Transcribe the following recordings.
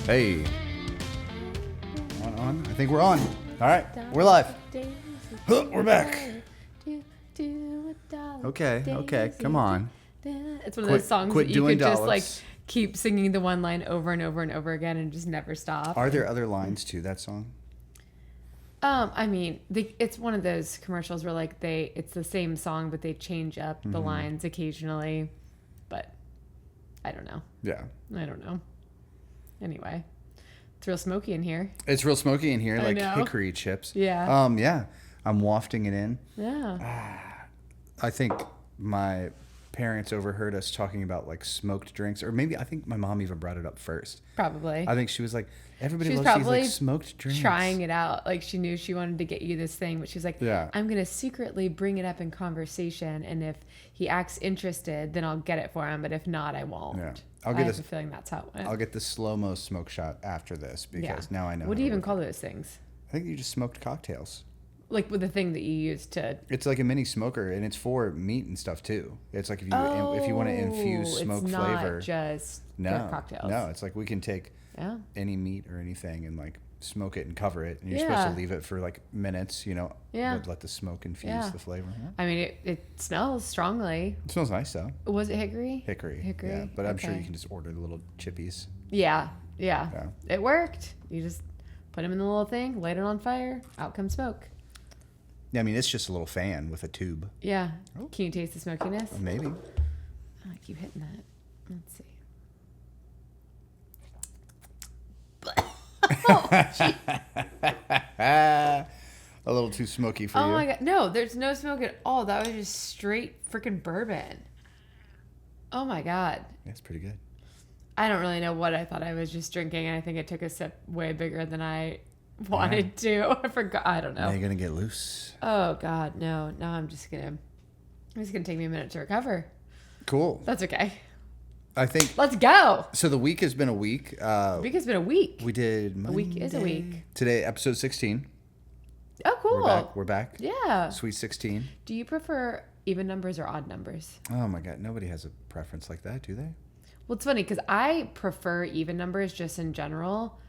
Hey. On. I think we're on. All right. We're live. We're back. Okay. Come on. It's one of those songs that you could just like keep singing the one line over and over and over again and just never stop. Are there other lines to that song? I mean, it's one of those commercials where like it's the same song, but they change up the lines occasionally. But I don't know. Yeah. I don't know. Anyway, it's real smoky in here. It's real smoky in here, like hickory chips. Yeah. Yeah. I'm wafting it in. Yeah. I think my parents overheard us talking about like smoked drinks, or maybe I think my mom even brought it up first. Probably. I think she was like, everybody loves these like smoked drinks. Trying it out. Like she knew she wanted to get you this thing, but she's like, yeah. I'm going to secretly bring it up in conversation. And if he acts interested, then I'll get it for him. But if not, I won't. Yeah. I have a feeling that's how it went. I'll get the slow-mo smoke shot after this because now I know. What do you even call those things? I think you just smoked cocktails. Like with the thing that you use to... It's like a mini smoker, and it's for meat and stuff too. It's like if you want to infuse smoke flavor. It's not just for cocktails. No, it's like we can take any meat or anything and like smoke it and cover it, and you're supposed to leave it for like minutes, let the smoke infuse the flavor. Yeah. I mean, it smells strongly. It smells nice though. Was it hickory? Hickory. Yeah, but I'm sure you can just order the little chippies. Yeah. It worked. You just put them in the little thing, light it on fire, out comes smoke. Yeah, I mean, it's just a little fan with a tube. Yeah. Oh. Can you taste the smokiness? Maybe. I keep hitting that. Let's see. A little too smoky for you. Oh my God. No, there's no smoke at all. That was just straight freaking bourbon. Oh my God. That's pretty good. I don't really know what I thought I was just drinking, and I think I took a sip way bigger than I wanted to. I forgot. I don't know. Now you're gonna get loose. Oh God, no. No, it's just gonna take me a minute to recover. Cool. That's okay. I think. Let's go. So the week has been a week. The week has been a week. We did Monday. A week is a week. Today, episode 16. Oh, cool. We're back. Yeah. Sweet 16. Do you prefer even numbers or odd numbers? Oh my God, nobody has a preference like that, do they? Well, it's funny because I prefer even numbers just in general.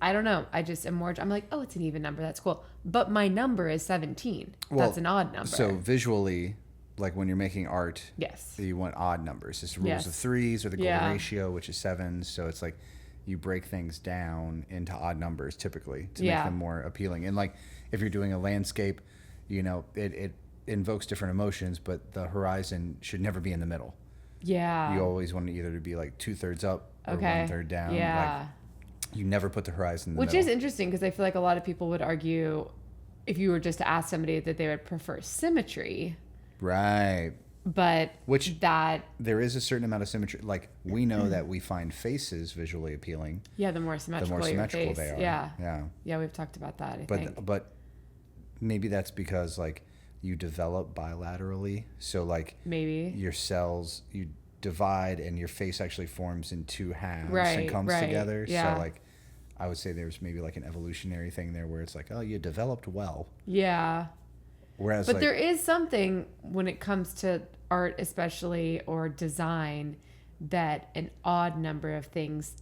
I don't know. I just am more, I'm like, oh, it's an even number. That's cool. But my number is 17. Well, that's an odd number. So visually, like when you're making art, yes, you want odd numbers. It's rules of threes or the golden ratio, which is 7. So it's like you break things down into odd numbers typically to make them more appealing. And like if you're doing a landscape, it invokes different emotions, but the horizon should never be in the middle. Yeah. You always want it either to be like 2/3 up or 1/3 down. Yeah. Like, you never put the horizon in the middle. Which is interesting because I feel like a lot of people would argue if you were just to ask somebody that they would prefer symmetry. Right. But there is a certain amount of symmetry. Like we know that we find faces visually appealing. Yeah, the more symmetrical your face. they are. Yeah. Yeah, we've talked about that, I think. But maybe that's because like you develop bilaterally. So like maybe your cells, you divide and your face actually forms in 2 halves and comes together. Yeah. So like I would say there's maybe like an evolutionary thing there where it's like, oh, you developed well. Yeah. Whereas but there is something when it comes to art especially or design that an odd number of things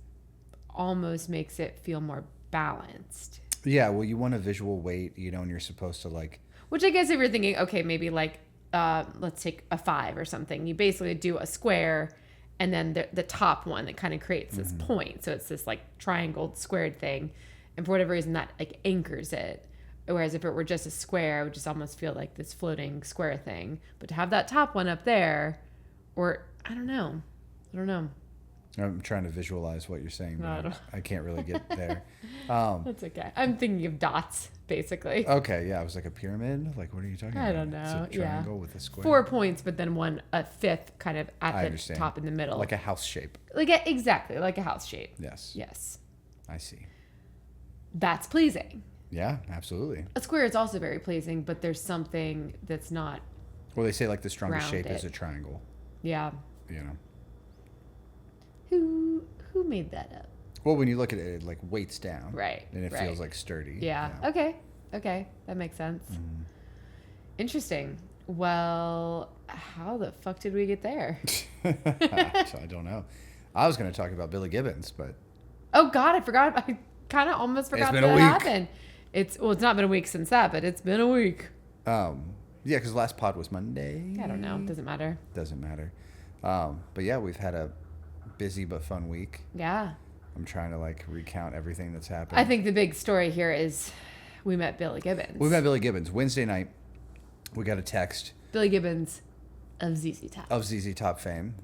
almost makes it feel more balanced. Yeah, well, you want a visual weight, and you're supposed to like... Which I guess if you're thinking, okay, maybe like, let's take a 5 or something. You basically do a square and then the top one that kind of creates this point. So it's this like triangled squared thing. And for whatever reason that like anchors it. Whereas if it were just a square, it would just almost feel like this floating square thing. But to have that top one up there, or I don't know. I'm trying to visualize what you're saying, but I can't really get there. That's okay. I'm thinking of dots, basically. Okay, yeah. I was like a pyramid? Like, what are you talking about? I don't know. It's a triangle with a square. 4 points, but then a fifth kind of at the top in the middle. Like a house shape. Exactly, like a house shape. Yes. I see. That's pleasing. Yeah, absolutely. A square is also very pleasing, but there's something that's not. Well, they say like the strongest shape is a triangle. Yeah. Who made that up? Well, when you look at it, it like weights down. Right. And it feels like sturdy. Yeah. Okay. That makes sense. Mm-hmm. Interesting. Well, how the fuck did we get there? I don't know. I was going to talk about Billy Gibbons, but Oh God, I forgot. I kind of almost forgot that happened. It's not been a week since that, but it's been a week. Yeah, because the last pod was Monday. I don't know. Doesn't matter. Doesn't matter. But yeah, we've had a busy but fun week. Yeah. I'm trying to like recount everything that's happened. I think the big story here is we met Billy Gibbons. We met Billy Gibbons Wednesday night. We got a text. Billy Gibbons of ZZ Top. Of ZZ Top fame,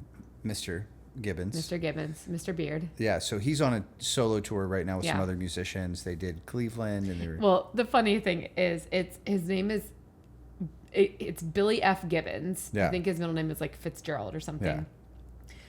Mr. Gibbons. Mr. Gibbons, Mr. Beard. Yeah, so he's on a solo tour right now with some other musicians. They did Cleveland, and they were. Well, the funny thing is, his name is. It's Billy F. Gibbons. Yeah. I think his middle name is like Fitzgerald or something. Yeah.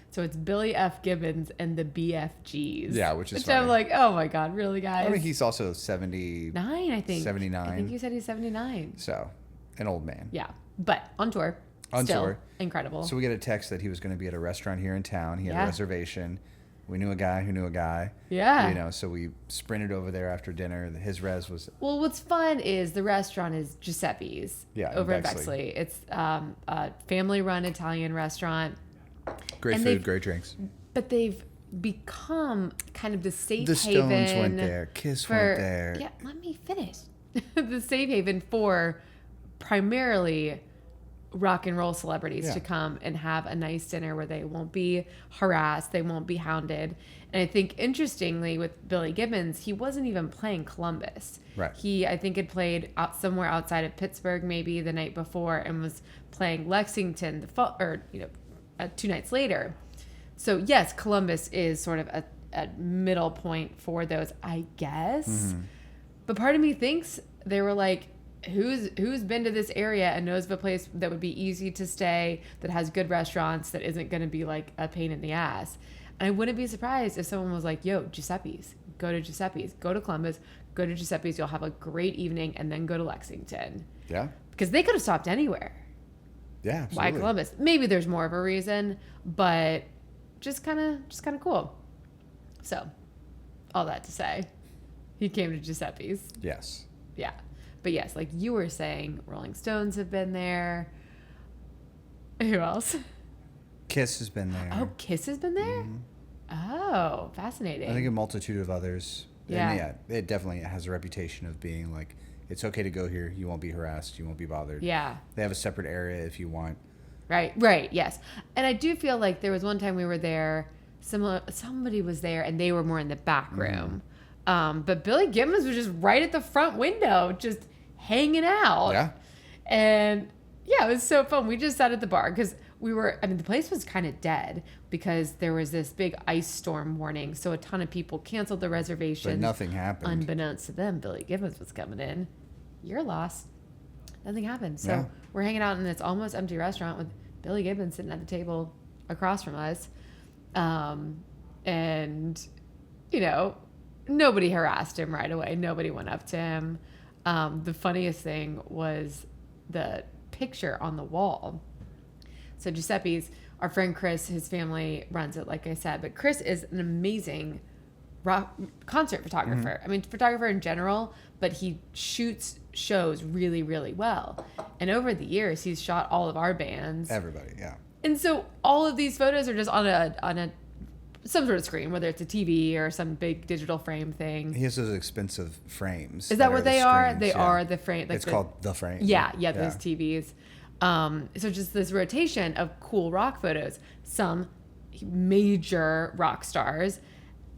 So it's Billy F. Gibbons and the BFGs. Yeah, which funny. I'm like, oh my God, really, guys? I mean, he's also 79, I think. 79. I think you said he's 79. So, an old man. Yeah, but on tour. On tour. Incredible. So we get a text that he was going to be at a restaurant here in town. He had a reservation. We knew a guy who knew a guy. Yeah. You know, so we sprinted over there after dinner. His res was... Well, what's fun is the restaurant is Giuseppe's. Yeah, over in Bexley. It's a family-run Italian restaurant. Great food, great drinks. But they've become kind of the safe haven. The Stones went there. Kiss went there. Yeah, let me finish. The safe haven for primarily rock and roll celebrities to come and have a nice dinner where they won't be harassed, they won't be hounded. And I think interestingly with Billy Gibbons, he wasn't even playing Columbus. Right. He, I think, had played somewhere outside of Pittsburgh maybe the night before and was playing Lexington 2 nights later. So yes, Columbus is sort of a middle point for those, I guess. Mm-hmm. But part of me thinks they were like, who's been to this area and knows of a place that would be easy to stay, that has good restaurants, that isn't going to be like a pain in the ass. And I wouldn't be surprised if someone was like, yo, Giuseppe's, go to Giuseppe's, go to Columbus, go to Giuseppe's, you'll have a great evening, and then go to Lexington. Yeah. Because they could have stopped anywhere. Yeah, absolutely. Why Columbus? Maybe there's more of a reason, but just kind of cool. So, all that to say, he came to Giuseppe's. Yes. Yeah. But yes, like you were saying, Rolling Stones have been there. Who else? Kiss has been there. Oh, Kiss has been there? Mm-hmm. Oh, fascinating. I think a multitude of others. Yeah. And yeah, it definitely has a reputation of being like, it's okay to go here. You won't be harassed. You won't be bothered. Yeah. They have a separate area if you want. Right, yes. And I do feel like there was one time we were there, somebody was there, and they were more in the back room. But Billy Gibbons was just right at the front window, just hanging out. Yeah. And yeah, it was so fun. We just sat at the bar because the place was kind of dead because there was this big ice storm warning. So a ton of people canceled their reservations. But nothing happened. Unbeknownst to them, Billy Gibbons was coming in. You're lost. Nothing happened. So we're hanging out in this almost empty restaurant with Billy Gibbons sitting at the table across from us. And, nobody harassed him right away. Nobody went up to him. The funniest thing was the picture on the wall. So Giuseppe's, our friend Chris, his family runs it, like I said. But Chris is an amazing concert photographer. Mm-hmm. I mean, photographer in general, but he shoots shows really, really well. And over the years, he's shot all of our bands. Everybody, yeah. And so all of these photos are just on some sort of screen, whether it's a TV or some big digital frame thing. He has those expensive frames. Is that what they are? They are the frame. Like it's called the frame. Yeah, those TVs. So just this rotation of cool rock photos, some major rock stars,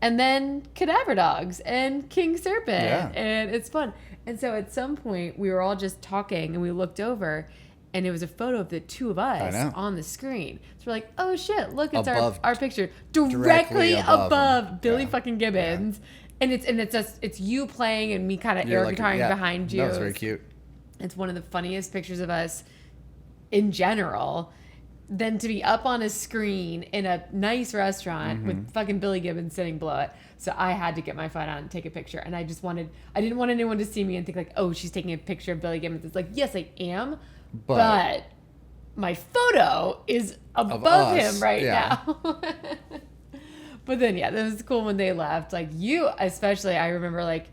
and then Cadaver Dogs and King Serpent. And it's fun. And so at some point we were all just talking and we looked over and it was a photo of the two of us on the screen. So we're like, oh shit, look, it's our picture directly above Billy fucking Gibbons. Yeah. And it's you playing and me kind of air guitaring behind you. That was very cute. It's one of the funniest pictures of us in general. Than to be up on a screen in a nice restaurant with fucking Billy Gibbons sitting below it. So I had to get my phone out and take a picture. And I didn't want anyone to see me and think like, oh, she's taking a picture of Billy Gibbons. It's like, yes, I am. But my photo is above him now. But then, that was cool when they left. Like you, especially, I remember like,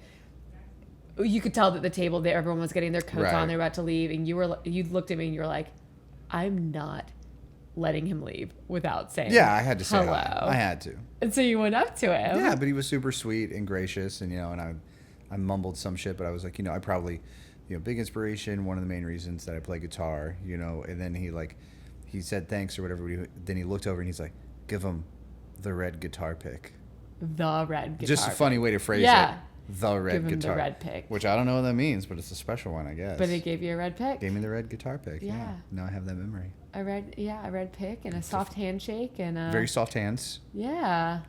you could tell that the table there, everyone was getting their coats on. They're about to leave. And you looked at me and you were like, I'm not letting him leave without saying Yeah, I had to say hello. hi. I had to. And so you went up to him. Yeah, but he was super sweet and gracious, and and I mumbled some shit, but I was like, I probably, big inspiration. One of the main reasons that I play guitar, and then he said thanks or whatever. Then he looked over and he's like, give him the red guitar pick. The red guitar. Just a funny way to phrase it. The red give him guitar. The red pick. Which I don't know what that means, but it's a special one, I guess. But it gave you a red pick. Gave me the red guitar pick. Yeah. Now I have that memory. A red pick and a soft handshake and very soft hands. Yeah.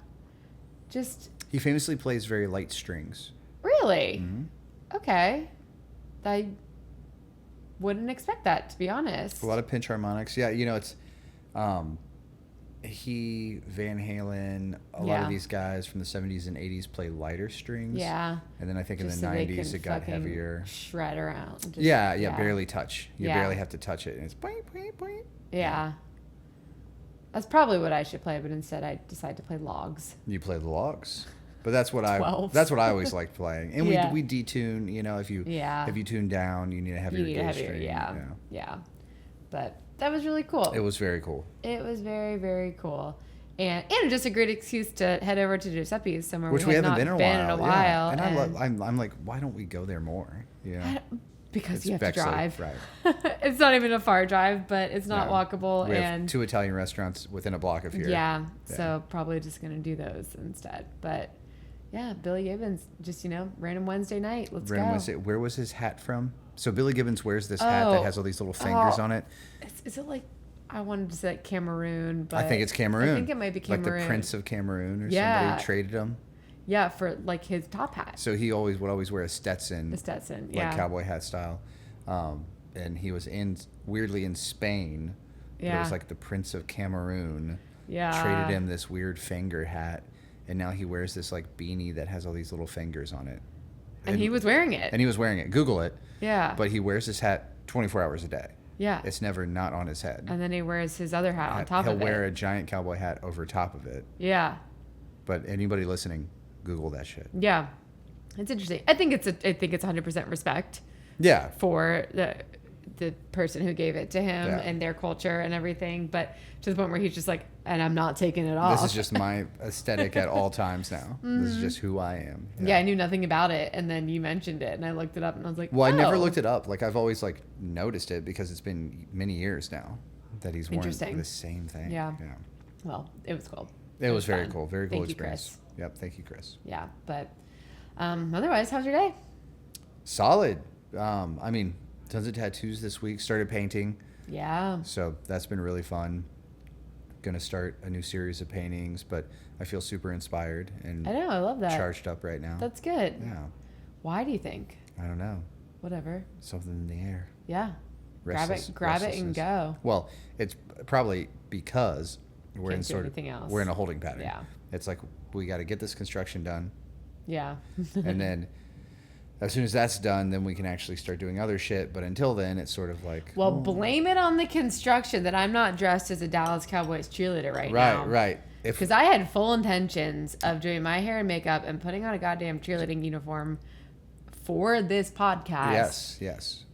He famously plays very light strings. Really? Mm-hmm. Okay. I wouldn't expect that, to be honest. A lot of pinch harmonics. Yeah, it's Van Halen, a lot of these guys from the 70s and 80s play lighter strings. Yeah. And then I think in the 90s it got heavier. Shred around. Barely touch. You barely have to touch it. And it's boing, boing, boing. Yeah. That's probably what I should play, but instead I decided to play logs. You play the logs. But that's what I always liked playing. And we detune, if you tune down, you need a heavier gauge string. Yeah. But that was really cool. It was very cool. It was very, very cool. And just a great excuse to head over to Giuseppe's somewhere which we haven't been in a while. Yeah. And I'm like, why don't we go there more? Because you have to drive. Right. It's not even a far drive, but it's not walkable. We have 2 Italian restaurants within a block of here. Yeah. So probably just going to do those instead. But yeah, Billy Gibbons, just, random Wednesday night. Let's go. Wednesday. Where was his hat from? So Billy Gibbons wears this hat that has all these little fingers on it. Is it like, I wanted to say Cameroon, but I think it's Cameroon. I think it might be Cameroon. Like the Prince of Cameroon or somebody traded him. Yeah, for like his top hat. So he would always wear a Stetson. Yeah. Cowboy hat style. And he was weirdly in Spain. Yeah. It was like the Prince of Cameroon. Yeah. Traded him this weird finger hat. And now he wears this like beanie that has all these little fingers on it. And he was wearing it. Google it. Yeah. But he wears this hat 24 hours a day. Yeah. It's never not on his head. And then he wears his other hat on top of it. He'll wear a giant cowboy hat over top of it. Yeah. But anybody listening, Google that shit. Yeah. It's interesting. I think it's 100% respect. Yeah. For the person who gave it to him and their culture and everything, but to the point where he's just like, and I'm not taking it off. This is just my aesthetic at all times now. Mm-hmm. This is just who I am. Yeah, I knew nothing about it, and then you mentioned it, and I looked it up, and I was like, well, I never looked it up. Like, I've always like noticed it because it's been many years now that he's worn the same thing. Yeah. Well, it was cool. It was very cool. Very cool Thank experience. You, Chris. Yep. Thank you, Chris. Yeah, but otherwise, how's your day? Solid. I mean, tons of tattoos this week. Started painting. Yeah. So that's been really fun. Going to start a new series of paintings, but I feel super inspired and I know, I love that. Charged up right now. That's good. Yeah. Why do you think? I don't know. Whatever. Something in the air. Yeah. Grab it and go. Well, it's probably because we're Can't we're in a holding pattern. Yeah. It's like we got to get this construction done. Yeah. And then as soon as that's done, then we can actually start doing other shit. But until then, it's sort of like... Well, blame it on the construction that I'm not dressed as a Dallas Cowboys cheerleader right now. Right. Because I had full intentions of doing my hair and makeup and putting on a goddamn cheerleading uniform for this podcast. Yes.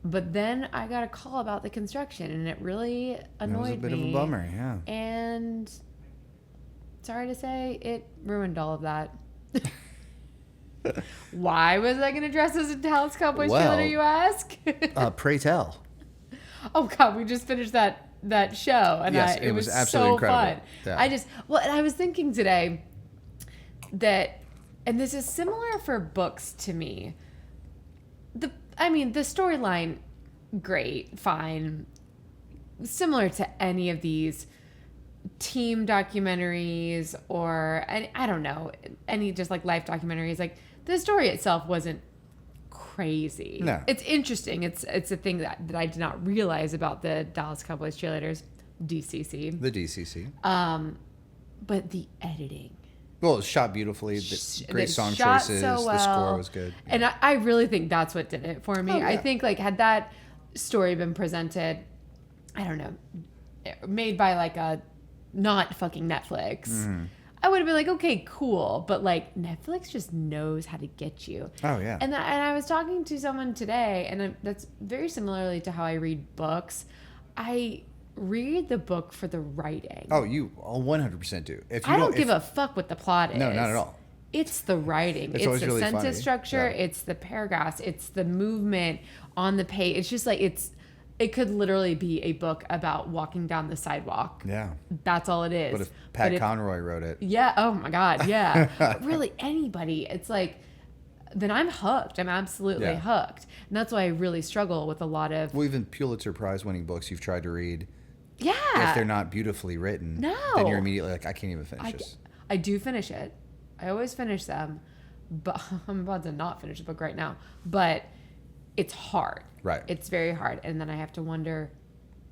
But then I got a call about the construction, and it really annoyed me. It was a bit of a bummer, yeah. And sorry to say, it ruined all of that. Why was I going to dress as a Dallas Cowboys cheerleader, you ask? Pray tell. Oh, God, we just finished that show, and yes, it was absolutely so incredible. Fun. Yeah. And I was thinking today that, and this is similar for books to me. The storyline, great, fine, similar to any of these team documentaries or I don't know, any just like life documentaries. Like the story itself wasn't crazy. No. It's interesting. It's a thing that I did not realize about the Dallas Cowboys cheerleaders, DCC. The DCC. But the editing. Well, it was shot beautifully. Great song choices. So well. The score was good. Yeah. And I really think that's what did it for me. Oh, yeah. I think like had that story been presented, I don't know, made by like a not fucking Netflix, I would have been like, okay, cool. But like Netflix just knows how to get you. Oh yeah. And I was talking to someone today, and that's very similarly to how I read books. I read the book for the writing. Oh, you 100% do. If you I don't give a fuck what the plot is. No, not at all. It's the writing. It's the really sentence funny. Structure. Yeah. It's the paragraphs. It's the movement on the page. It's just like it could literally be a book about walking down the sidewalk. Yeah. That's all it is. But if Pat Conroy wrote it. Yeah. Oh my God. Yeah. But really anybody. It's like, then I'm hooked. I'm absolutely hooked. And that's why I really struggle with a lot of. Well, even Pulitzer Prize winning books you've tried to read. Yeah. If they're not beautifully written. No. Then you're immediately like, I can't even finish this. I do finish it. I always finish them, but I'm about to not finish the book right now. But it's hard. Right. It's very hard. And then I have to wonder,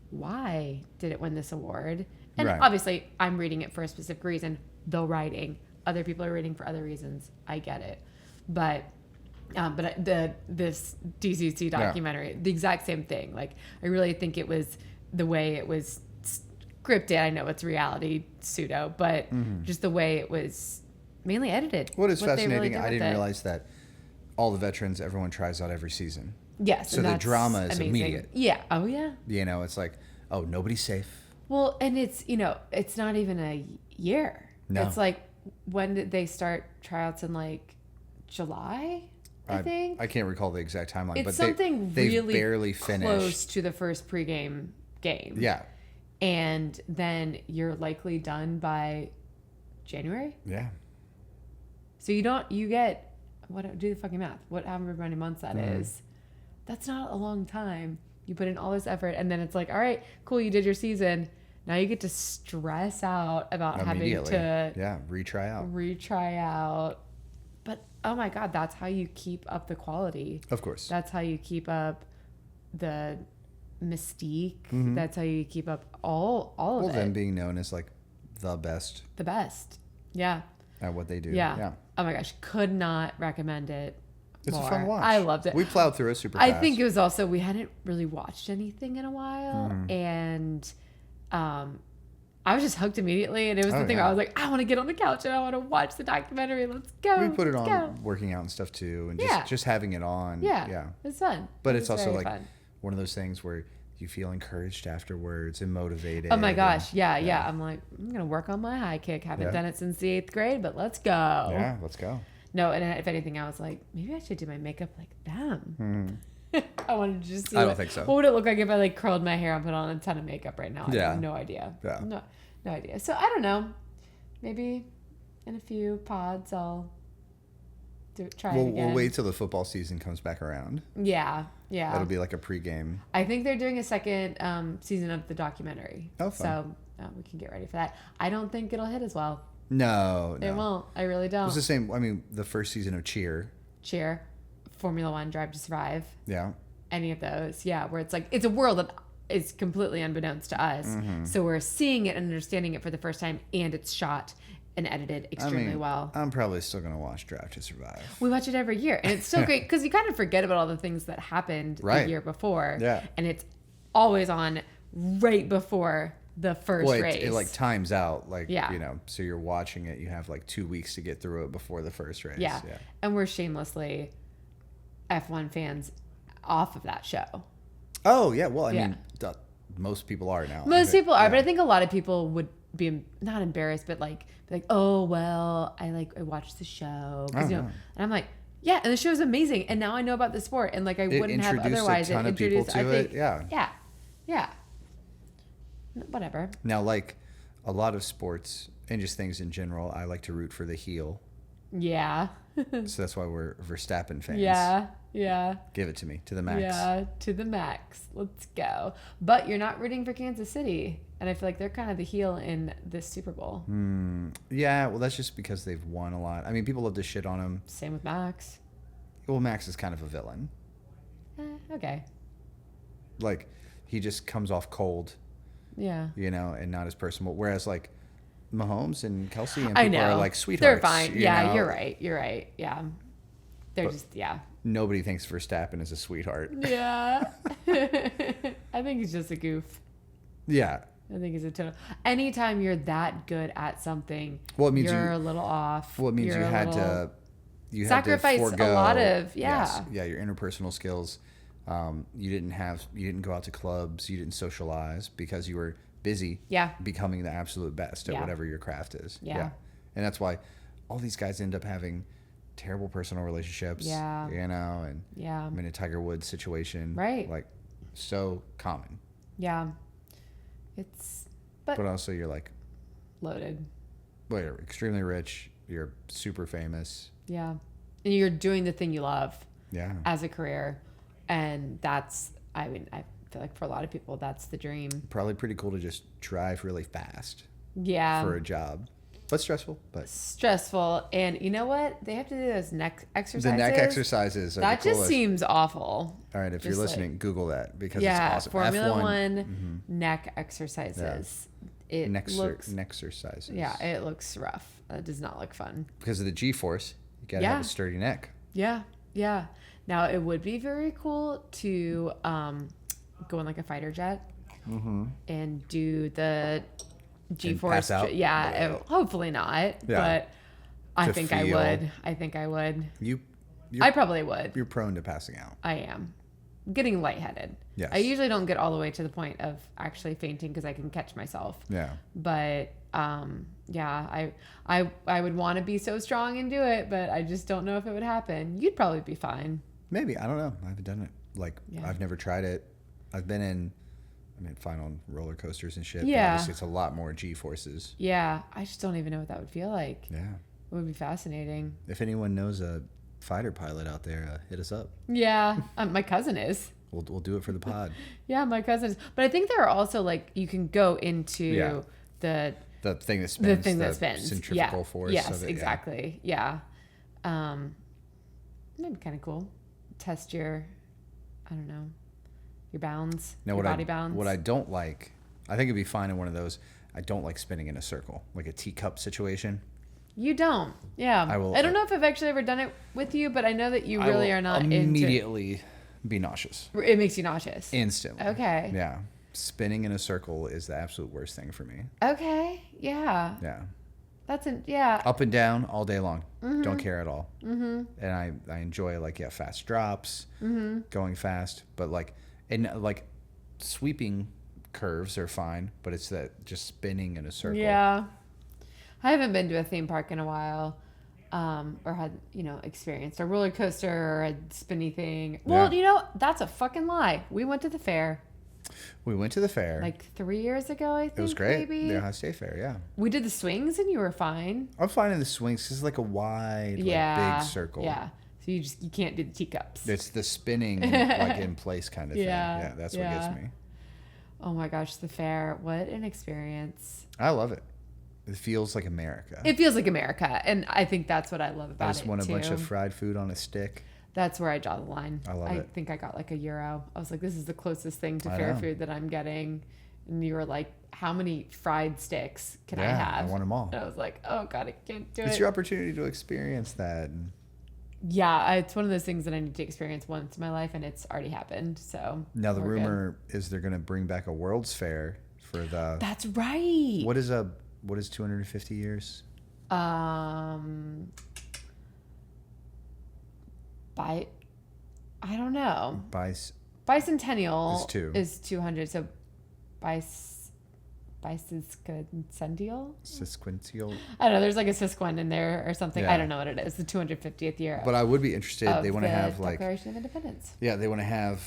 why did it win this award? And right. obviously, I'm reading it for a specific reason, the writing. Other people are reading for other reasons. I get it. But this DCC documentary, the exact same thing. Like, I really think it was the way it was scripted. I know it's reality pseudo, but just the way it was mainly edited. What is fascinating, really I didn't realize that all the veterans, everyone tries out every season. Yes. So the drama is amazing. immediate. Yeah. Oh, yeah. You know, it's like, oh, nobody's safe. Well, and it's, it's not even a year. No. It's like, when did they start tryouts in like July? I think. I can't recall the exact timeline, it's but something they've really barely finished. Close to the first pregame game. Yeah. And then you're likely done by January. Yeah. So you get, do the fucking math. However many months that is. That's not a long time. You put in all this effort and then it's like, all right, cool. You did your season. Now you get to stress out about having to retry out. But oh my God, that's how you keep up the quality. Of course. That's how you keep up the mystique. That's how you keep up all of it. Well, them being known as like the best. The best. Yeah. At what they do. Yeah. Oh my gosh. Could not recommend it It's more. a fun watch. I loved it. We plowed through it super fast. I think it was also, we hadn't really watched anything in a while. And I was just hooked immediately. And it was the thing where I was like, I want to get on the couch and I want to watch the documentary. Let's go. We put it on working out and stuff too. And just having it on. Yeah. It's fun. But it's also like one of those things where you feel encouraged afterwards and motivated. Oh my gosh. Yeah. I'm like, I'm going to work on my high kick. Haven't done it since the 8th grade, but let's go. Yeah, let's go. No, and if anything, I was like, maybe I should do my makeup like them. I wanted to just see. I don't think so. What would it look like if I like curled my hair and put on a ton of makeup right now? I have no idea. Yeah. No idea. So I don't know. Maybe in a few pods I'll try it again. We'll wait till the football season comes back around. Yeah. That'll be like a pregame. I think they're doing a second season of the documentary. Oh, fun. So we can get ready for that. I don't think it'll hit as well. No. It won't. I really don't. It was the same. I mean, the first season of Cheer, Formula One, Drive to Survive. Yeah. Any of those. Yeah. Where it's like, it's a world that is completely unbeknownst to us. So we're seeing it and understanding it for the first time, and it's shot and edited extremely well. I'm probably still going to watch Drive to Survive. We watch it every year. And it's so great because you kind of forget about all the things that happened the year before. Yeah. And it's always on right before the first race. It like times out. Like, so you're watching it. You have like 2 weeks to get through it before the first race. Yeah. And we're shamelessly F1 fans off of that show. Oh, yeah. Well, I mean, most people are now. Most people are, but I think a lot of people would be not embarrassed, but like, oh, well, I watched the show. And I'm like, yeah, and the show is amazing. And now I know about the sport. And like, I wouldn't have otherwise. It introduced a ton of people to it. Yeah. Yeah. Whatever. Now, like a lot of sports and just things in general, I like to root for the heel. Yeah. So that's why we're Verstappen fans. Yeah. Give it to me, to the max. Yeah, to the max. Let's go. But you're not rooting for Kansas City. And I feel like they're kind of the heel in this Super Bowl. Yeah, well, that's just because they've won a lot. I mean, people love to shit on them. Same with Max. Well, Max is kind of a villain. Okay. Like, he just comes off cold. Yeah. And not as personal. Whereas, like, Mahomes and Kelsey and people are like sweethearts. They're fine. Yeah, you're right. Yeah. They're Nobody thinks Verstappen is a sweetheart. Yeah. I think he's just a goof. Yeah. I think he's a total. Anytime you're that good at something, well, it means you're a little off. Well, it means you had to sacrifice forego, a lot of your interpersonal skills. You didn't go out to clubs. You didn't socialize because you were busy becoming the absolute best at whatever your craft is. Yeah. And that's why all these guys end up having terrible personal relationships. Yeah. You know, and I mean, a Tiger Woods situation. Right. Like, so common. Yeah. But also you're like loaded. Well, you're extremely rich. You're super famous. Yeah. And you're doing the thing you love. Yeah. As a career. And that's, I mean, I feel like for a lot of people, that's the dream. Probably pretty cool to just drive really fast. Yeah. For a job. But stressful. Stressful. And you know what? They have to do those neck exercises. The neck exercises are that the just seems awful. All right. If you're listening, Google that because it's awesome. Formula One neck exercises. Yeah. Neck exercises. Yeah. It looks rough. It does not look fun. Because of the G-force, you got to have a sturdy neck. Yeah. Yeah. Now, it would be very cool to go in like a fighter jet and do the G-force. Yeah, hopefully not. Yeah. But I think I would. I probably would. You're prone to passing out. I am. Getting lightheaded. Yes. I usually don't get all the way to the point of actually fainting because I can catch myself. Yeah. But I would want to be so strong and do it, but I just don't know if it would happen. You'd probably be fine. Maybe. I don't know. I haven't done it. Like, I've never tried it. I've been fine on roller coasters and shit. Yeah. But obviously it's a lot more G-forces. Yeah. I just don't even know what that would feel like. Yeah. It would be fascinating. If anyone knows a fighter pilot out there, hit us up. Yeah. My cousin is. We'll do it for the pod. Yeah, my cousin is. But I think there are also, like, you can go into the thing that spins. The thing that spins. Centrifugal force. Yes, exactly. Yeah. That'd be kind of cool. Test your bounds, your body bounds. What I don't like, I think it'd be fine in one of those. I don't like spinning in a circle, like a teacup situation. You don't. Yeah. I don't know if I've actually ever done it with you, but I know that you really are not immediately be nauseous. It makes you nauseous. Instantly. Okay. Yeah. Spinning in a circle is the absolute worst thing for me. Okay. Yeah. Yeah. Yeah. Up and down all day long. Don't care at all. And I enjoy fast drops, going fast, but sweeping curves are fine, but it's that just spinning in a circle. Yeah. I haven't been to a theme park in a while, or had, experienced a roller coaster or a spinny thing. Well, that's a fucking lie. We went to the fair. We went to the fair. Like 3 years ago, I think. It was great. Maybe. The Ohio State Fair, yeah. We did the swings and you were fine. I'm fine in the swings because it's like a wide, big circle. Yeah. So you can't do the teacups. It's the spinning, in place kind of thing. Yeah, that's what gets me. Oh my gosh, the fair. What an experience. I love it. It feels like America. It feels like America. And I think that's what I love about it, I just want a bunch of fried food on a stick. That's where I draw the line. I love it. I think I got like a euro. I was like, this is the closest thing to fair food that I'm getting. And you were like, how many fried sticks can I have? I want them all. And I was like, oh God, I can't do it. It's your opportunity to experience that. Yeah, it's one of those things that I need to experience once in my life, and it's already happened. So now the rumor is they're going to bring back a World's Fair for the. That's right. What is 250 years? I don't know. Bicentennial is 200. So bicentennial? Sesquicentennial? I don't know. There's like a sesquin in there or something. Yeah. I don't know what it is. The 250th year. But I would be interested. They want to have Declaration of Independence. Yeah, they want to have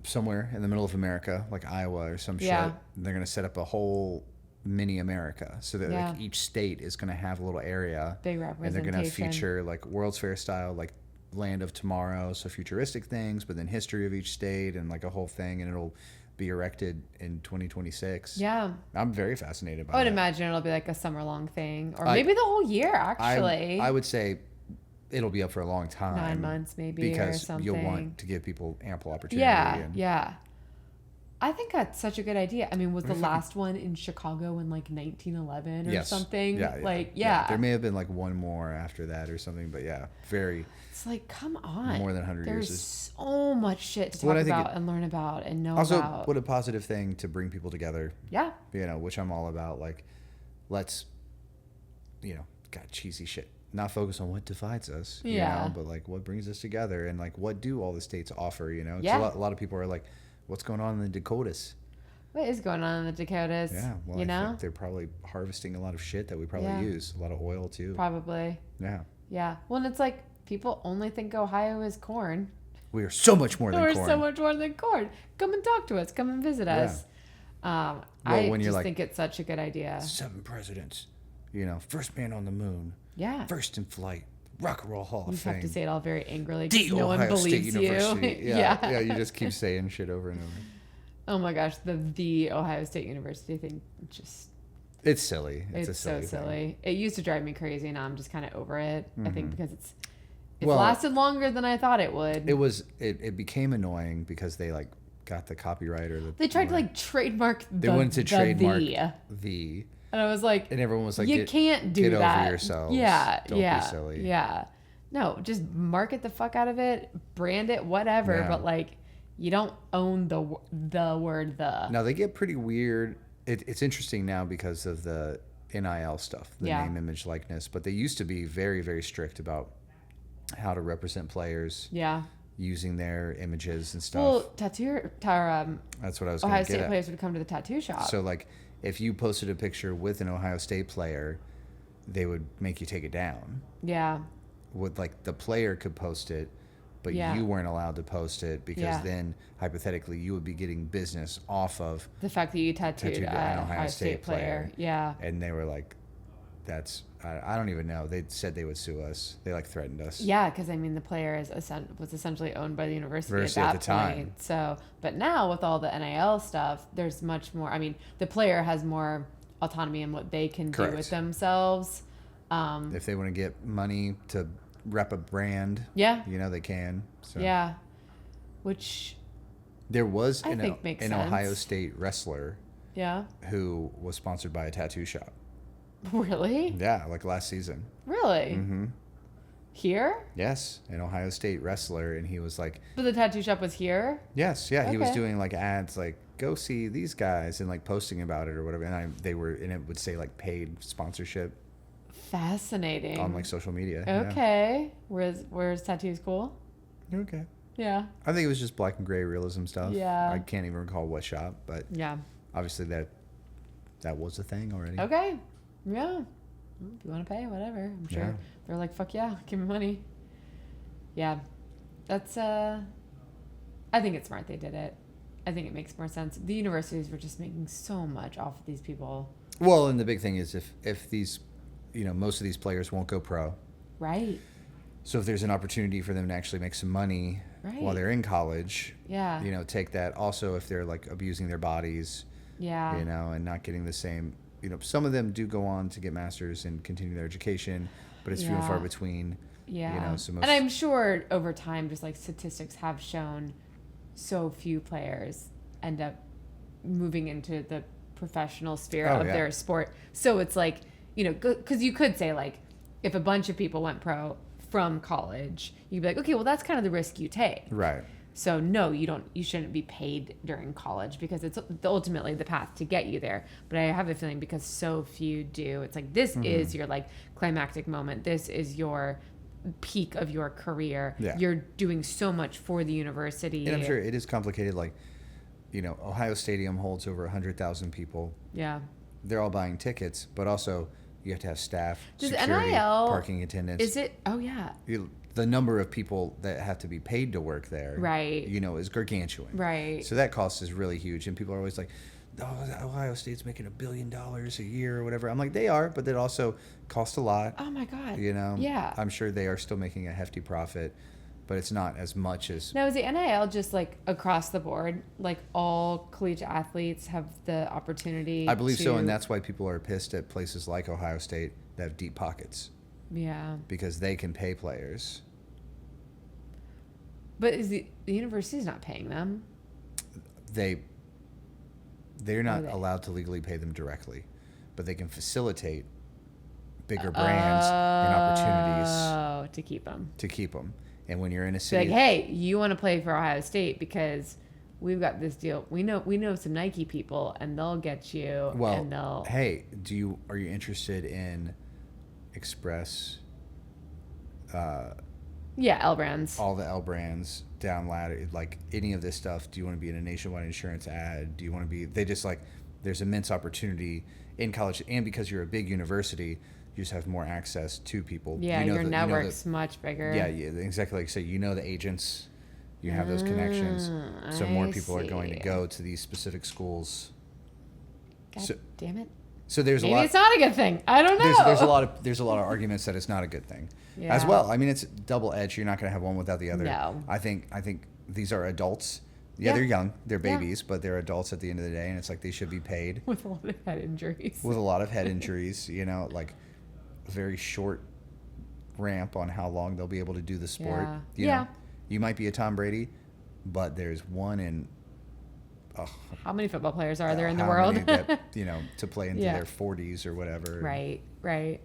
somewhere in the middle of America, like Iowa or some shit. They're going to set up a whole mini America so that each state is going to have a little area. Big representation. And they're going to feature World's Fair style, Land of Tomorrow, so futuristic things, but then history of each state and a whole thing, and it'll be erected in 2026. Yeah. I'm very fascinated by that. I would imagine it'll be a summer-long thing, or maybe the whole year, actually. I would say it'll be up for a long time. 9 months, maybe, or something. Because you'll want to give people ample opportunity. Yeah. I think that's such a good idea. I mean, was the last one in Chicago in 1911 or something? Yeah. There may have been one more after that or something, but very. It's come on. More than 100 years. There's so much shit to talk about and learn about and know about. Also, what a positive thing to bring people together. Yeah. Which I'm all about. Let's, God, cheesy shit. not focus on what divides us, you know, but like what brings us together, and like what do all the states offer, you know? Yeah. A lot of people are like, what's going on in the Dakotas? What is going on in the Dakotas? Yeah, well, you know, think they're probably harvesting a lot of shit that we probably use, a lot of oil too. Probably. Yeah. Yeah. Well, and it's like people only think Ohio is corn. We are so much more than corn. We're so much more than corn. Come and talk to us. Come and visit us. I just like, think it's such a good idea. 7 presidents, you know, first man on the moon. Yeah. First in flight. Rock and Roll Hall of Fame. You have to say it all very angrily The because no one Ohio believes State University. you. Yeah, you just keep saying shit over and over. Oh my gosh, the Ohio State University thing just... It's silly. It's a silly so thing. silly. It used to drive me crazy, and now I'm just kind of over it. I think because it's Well, lasted longer than I thought it would. It became annoying because they like got the copyright or the... They tried to like trademark They wanted to trademark the. And I was like... And everyone was like, you can't do get that. over yourselves. Yeah, Don't be silly. Yeah. No, just market the fuck out of it, brand it, whatever. Yeah. But like, you don't own the word the. Now they get pretty weird. It's interesting now because of the NIL stuff, the name, image, likeness. But they used to be very, very strict about how to represent players. Yeah. Using their images and stuff. Well, that's what I was Ohio State players would come to the tattoo shop. So like, if you posted a picture with an Ohio State player, they would make you take it down. Yeah. Would like the player could post it, but you weren't allowed to post it because then hypothetically you would be getting business off of the fact that you tattooed an Ohio State player. Yeah. And they were like, "That's I don't even know." They said they would sue us. They like threatened us. Yeah, because I mean the player was essentially owned by the university at the that time. point. So, but now with all the NIL stuff, there's much more. I mean, the player has more autonomy in what they can do with themselves. If they want to get money to rep a brand, you know, they can. So. Yeah. Which there was I think makes an sense. Ohio State wrestler who was sponsored by a tattoo shop. Really? Yeah, like last season. Really? Mm-hmm. Here? Yes, an Ohio State wrestler, and he was like... But the tattoo shop was here? Yes, yeah, he was doing like ads like, go see these guys, and like posting about it or whatever, and it would say like paid sponsorship. Fascinating. On like social media. Okay. Yeah. Where's tattoo school? Okay. Yeah. I think it was just black and gray realism stuff. Yeah. I can't even recall what shop, but obviously that was a thing already. Okay. Yeah. If you want to pay, whatever. I'm sure they're like, fuck yeah, give me money. Yeah. That's I think it's smart they did it. I think it makes more sense. The universities were just making so much off of these people. Well, and the big thing is if these, you know, most of these players won't go pro. Right. So if there's an opportunity for them to actually make some money while they're in college, you know, take that. Also, if they're like abusing their bodies, you know, and not getting the same, you know, some of them do go on to get masters and continue their education, but it's few and far between. Yeah. You know, so and I'm sure over time, just like statistics have shown, so few players end up moving into the professional sphere of their sport. So it's like, you know, because you could say like, if a bunch of people went pro from college, you'd be like, okay, well, that's kind of the risk you take. Right. So no, you shouldn't be paid during college because it's ultimately the path to get you there. But I have a feeling because so few do, it's like, this is your like climactic moment. This is your peak of your career. Yeah. You're doing so much for the university. And I'm sure it is complicated. Like, you know, Ohio Stadium holds over 100,000 people. Yeah. They're all buying tickets, but also you have to have staff, Does security, NIL, parking attendants. Is it? Oh, yeah. The number of people that have to be paid to work there, you know, is gargantuan. Right. So that cost is really huge. And people are always like, oh, Ohio State's making $1 billion a year or whatever. I'm like, they are, but that also cost a lot. Oh, my God. You know? Yeah. I'm sure they are still making a hefty profit, but it's not as much as... Now, is the NIL just like across the board? Like all collegiate athletes have the opportunity I believe so, and that's why people are pissed at places like Ohio State that have deep pockets. Yeah. Because they can pay players. But is the university's not paying them? They're not allowed to legally pay them directly, but they can facilitate bigger brands and opportunities to keep them. And when you're in a city, like, hey, you want to play for Ohio State because we've got this deal. We know some Nike people, and they'll get you. Well, and they'll. Hey, are you interested in Express L brands. All the L brands, down ladder, like any of this stuff. Do you want to be in a Nationwide insurance ad? Do you want to be? They just like there's immense opportunity in college, and because you're a big university, you just have more access to people. Yeah, your network's much bigger. Yeah, exactly. Like you say, the agents, you have those connections, so more people are going to go to these specific schools. God damn it. So there's Maybe a lot. It's not a good thing. I don't know. There's a lot of arguments that it's not a good thing, as well. I mean, it's double edged. You're not going to have one without the other. No. I think these are adults. Yeah, they're young. They're babies, but they're adults at the end of the day, and it's like they should be paid. With a lot of head injuries. Like a very short ramp on how long they'll be able to do the sport. You know, you might be a Tom Brady, but there's one in. How many football players are there in the world? That, to play into their 40s or whatever. Right.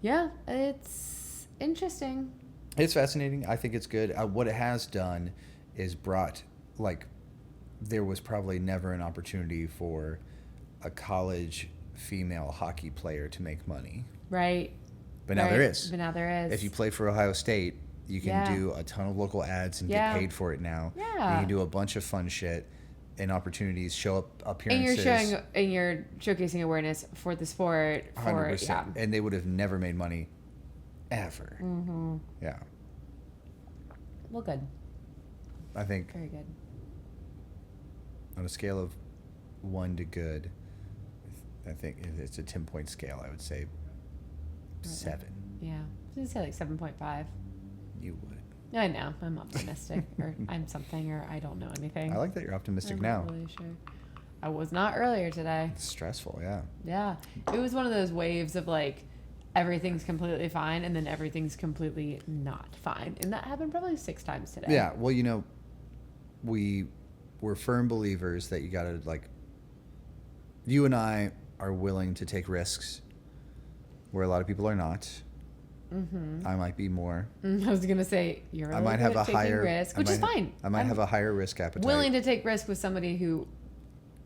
Yeah, it's interesting. It's fascinating. I think it's good. What it has done is brought, there was probably never an opportunity for a college female hockey player to make money. Right. But now there is. If you play for Ohio State, you can do a ton of local ads and get paid for it now. Yeah. You can do a bunch of fun shit. And opportunities, show up appearances. And you're showcasing awareness for the sport. 100%. And they would have never made money, ever. Mm-hmm. Yeah. Well, good. I think. Very good. On a scale of 1 to good, I think if it's a 10-point scale, I would say 7. Yeah. I would say 7.5. You would. I know. I'm optimistic, or I'm something, or I don't know anything. I like that you're optimistic I'm now. not really sure. I was not earlier today. It's stressful, yeah. Yeah. It was one of those waves of everything's completely fine, and then everything's completely not fine. And that happened probably 6 times today. Yeah. Well, we're firm believers that you got to, you and I are willing to take risks where a lot of people are not. Mm-hmm. I might be more. I was gonna say I might have a higher risk, which is fine. I might have a higher risk appetite. Willing to take risk with somebody who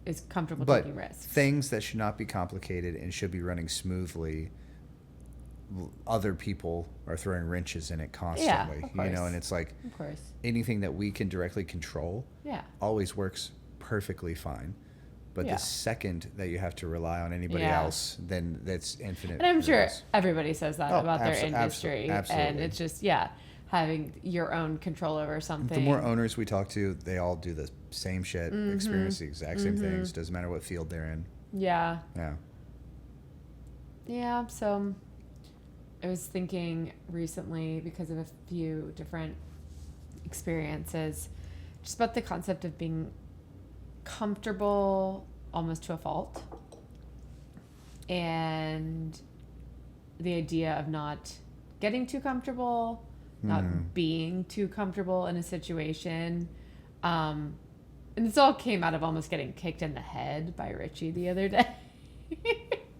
is comfortable taking risks. Things that should not be complicated and should be running smoothly. Other people are throwing wrenches in it constantly. Yeah, of course. And it's of course, anything that we can directly control. Yeah. Always works perfectly fine. But the second that you have to rely on anybody else, then that's infinite. And I'm sure everybody says that about their industry. Absolutely. And it's just, having your own control over something. The more owners we talk to, they all do the same shit, experience the exact same things. Doesn't matter what field they're in. Yeah. Yeah. Yeah, so I was thinking recently, because of a few different experiences, just about the concept of being comfortable almost to a fault, and the idea of not getting too comfortable, not being too comfortable in a situation, and this all came out of almost getting kicked in the head by Richie the other day.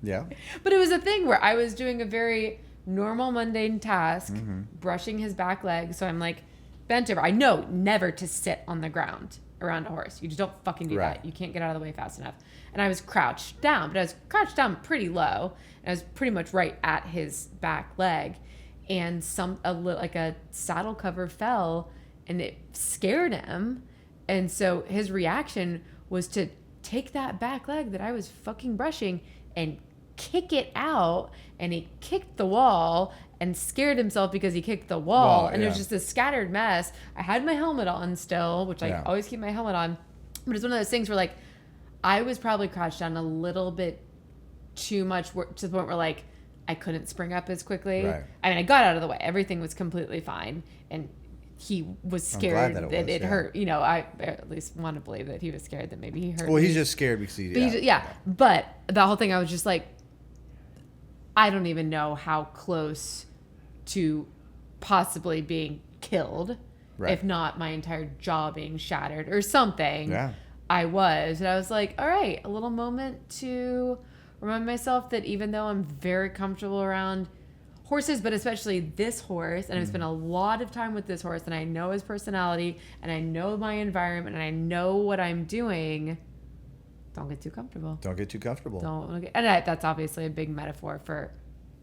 Yeah. But it was a thing where I was doing a very normal mundane task, brushing his back leg, so I'm bent over. I know never to sit on the ground around a horse. You just don't fucking do that. You can't get out of the way fast enough. And I was crouched down, but I was crouched down pretty low, and I was pretty much right at his back leg, and a saddle cover fell, and it scared him, and so his reaction was to take that back leg that I was fucking brushing and kick it out, and he kicked the wall and scared himself because he kicked the wall, and it was just a scattered mess. I had my helmet on still, which I always keep my helmet on, but it's one of those things where I was probably crouched down a little bit too much to the point where I couldn't spring up as quickly. Right. I mean, I got out of the way. Everything was completely fine, and he was scared that it hurt. I at least want to believe that he was scared that maybe he hurt. Well, he's just scared because But the whole thing, I was just I don't even know how close to possibly being killed, if not my entire jaw being shattered or something. Yeah. I was. And I was all right, a little moment to remind myself that even though I'm very comfortable around horses, but especially this horse, and I've spent a lot of time with this horse, and I know his personality, and I know my environment, and I know what I'm doing, don't get too comfortable. And that's obviously a big metaphor for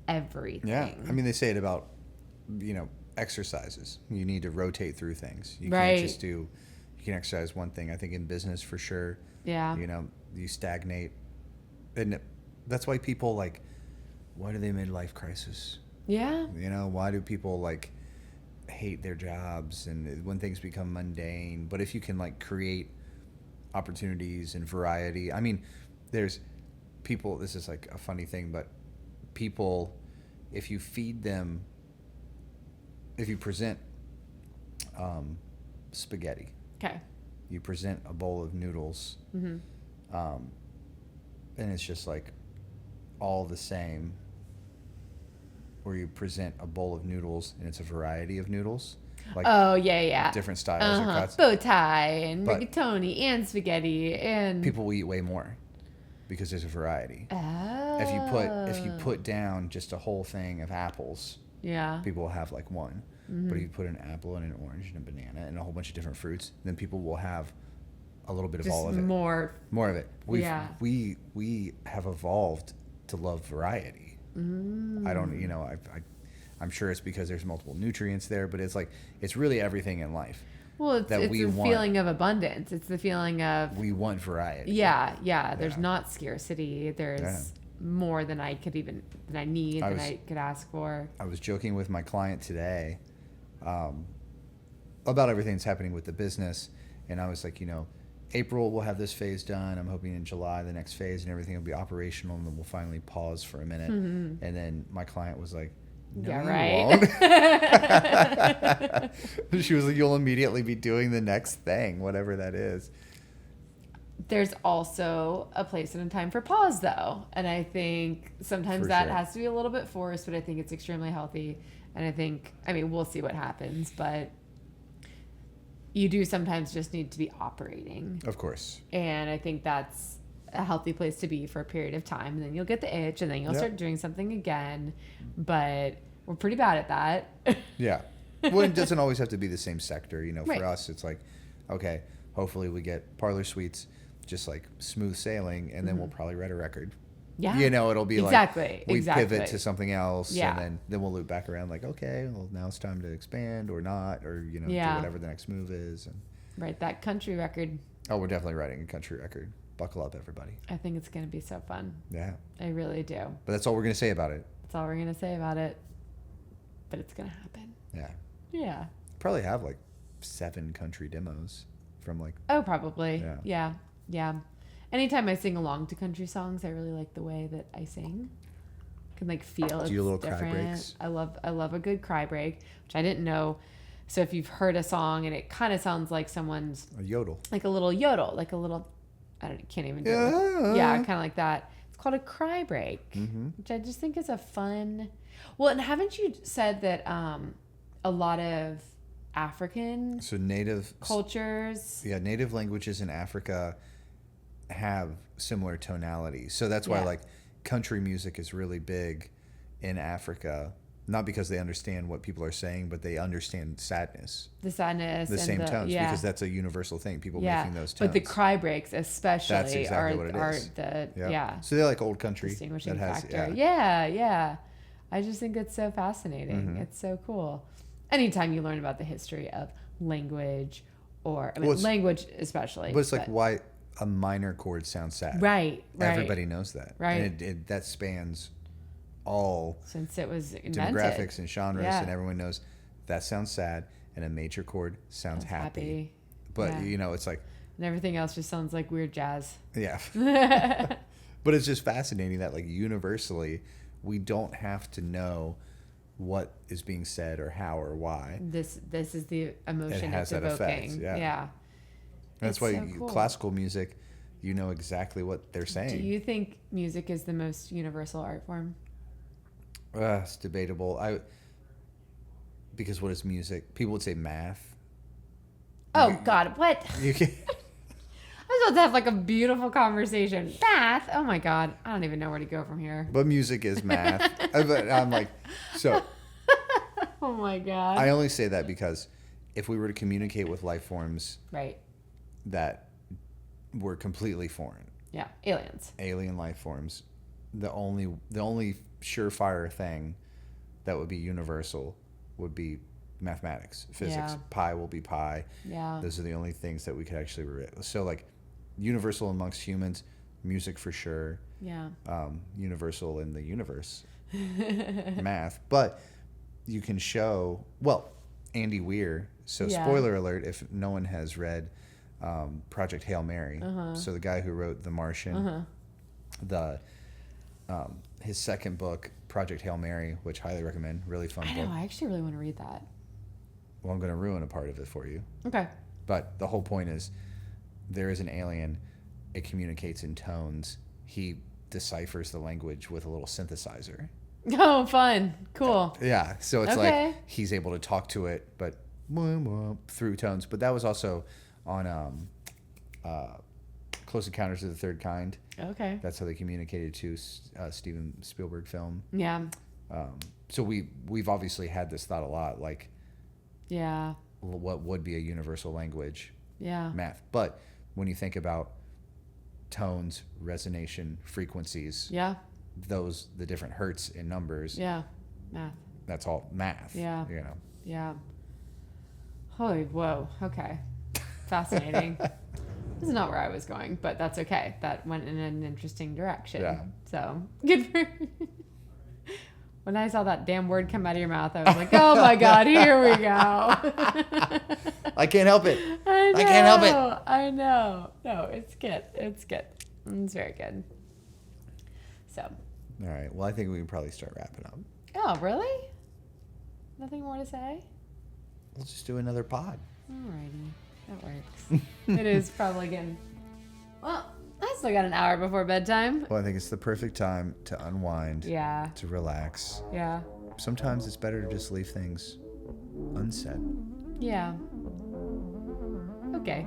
everything. Yeah. I mean, they say it about exercises. You need to rotate through things. You right. can't just do. You can exercise one thing. I think in business for sure. Yeah. You stagnate, and that's why people why do they midlife crisis? Yeah. Why do people hate their jobs and when things become mundane? But if you can create opportunities and variety, I mean, there's people. This is a funny thing, but people, if you feed them, if you present spaghetti. Okay. You present a bowl of noodles, mm-hmm. And it's just all the same. Or you present a bowl of noodles and it's a variety of noodles. Different styles or cuts. Bow tie and rigatoni and spaghetti and people will eat way more because there's a variety. Oh. If you put down just a whole thing of apples, people will have one. Mm-hmm. But if you put an apple and an orange and a banana and a whole bunch of different fruits, then people will have a little bit of all of it. More of it. We have evolved to love variety. Mm. I don't, I'm sure it's because there's multiple nutrients there, but it's really everything in life. Well, it's the feeling of abundance. It's the feeling of we want variety. Yeah. There's not scarcity. There's more than I need, than I could ask for. I was joking with my client today about everything that's happening with the business, and I was April we'll have this phase done. I'm hoping in July the next phase and everything will be operational, and then we'll finally pause for a minute. Mm-hmm. And then my client was like, "No, you won't." She was like, "You'll immediately be doing the next thing, whatever that is." There's also a place and a time for pause, though, and I think sometimes has to be a little bit forced, but I think it's extremely healthy. And I mean, we'll see what happens, but you do sometimes just need to be operating. Of course. And I think that's a healthy place to be for a period of time. And then you'll get the itch, and then you'll start doing something again. But we're pretty bad at that. Yeah. Well, it doesn't always have to be the same sector. Right. For us, it's okay, hopefully we get Parlor Suites just smooth sailing, and then we'll probably write a record. Yeah. It'll be we pivot to something else, yeah. and then we'll loop back around okay, well, now it's time to expand or not, or, do whatever the next move is. And write that country record. Oh, we're definitely writing a country record. Buckle up, everybody. I think it's going to be so fun. Yeah. I really do. But that's all we're going to say about it. That's all we're going to say about it. But it's going to happen. Yeah. Yeah. Probably have 7 country demos from Oh, probably. Yeah. Anytime I sing along to country songs, I really like the way that I sing. I can feel it's Do you little different. cry breaks? I love a good cry break, which I didn't know. So if you've heard a song and it kind of sounds like someone's a yodel, a little yodel, can't even do it. Yeah, kind of like that. It's called a cry break, which I just think is a fun. Well, and haven't you said that a lot of African native cultures, native languages in Africa have similar tonality, so that's why country music is really big in Africa, not because they understand what people are saying, but they understand the same tones, because that's a universal thing, people making those tones. But the cry breaks especially that's exactly what it is. So they're old country distinguishing factor. Yeah. I just think it's so fascinating. Mm-hmm. It's so cool. Anytime you learn about the history of language, or language especially, but it's why a minor chord sounds sad. Right. Everybody knows that. Right. And that spans all since it was invented. Demographics and genres, and everyone knows that sounds sad, and a major chord sounds happy. But it's and everything else just sounds like weird jazz. Yeah. But it's just fascinating that universally, we don't have to know what is being said or how or why. This is the emotion it's evoking. Effect. Yeah. That's why so cool. Classical music, exactly what they're saying. Do you think music is the most universal art form? It's debatable. Because what is music? People would say math. Oh, God, what? You can. I was about to have a beautiful conversation. Math? Oh my God. I don't even know where to go from here. But music is math. I'm so. Oh my God. I only say that because if we were to communicate with life forms. Right. That were completely foreign. Yeah. Aliens. Alien life forms. The only surefire thing that would be universal would be mathematics, physics. Yeah. Pi will be pi. Yeah. Those are the only things that we could actually so like universal amongst humans, music for sure. Yeah. Universal in the universe, math. But you can show, well, Andy Weir. So spoiler alert, if no one has read Project Hail Mary. So the guy who wrote The Martian, his second book, Project Hail Mary, which highly recommend, really fun book. I actually really want to read that. Well, I'm going to ruin a part of it for you. Okay. But the whole point is there is an alien. It communicates in tones. He deciphers the language with a little synthesizer. Oh, fun. Cool. Yeah. So it's like he's able to talk to it, but through tones. But that was also on Close Encounters of the Third Kind. Okay. That's how they communicated to Steven Spielberg film. Yeah. So we've obviously had this thought a lot, like, yeah, what would be a universal language? Yeah. Math. But when you think about tones, resonation, frequencies, the different hertz in numbers, math. That's all math. Yeah. You know. Yeah. Holy whoa. Okay. Fascinating. This is not where I was going, but that's okay. That went in an interesting direction. Yeah. So good for. When I saw that damn word come out of your mouth, I was like, "Oh my God, here we go." I can't help it. I can't help it. I know. No, it's good. It's good. It's very good. So. All right. Well, I think we can probably start wrapping up. Oh, really? Nothing more to say? We'll just do another pod. Alrighty. That works. It is probably getting... Well, I still got an hour before bedtime. Well, I think it's the perfect time to unwind. Yeah. To relax. Yeah. Sometimes it's better to just leave things unsaid. Yeah. Okay.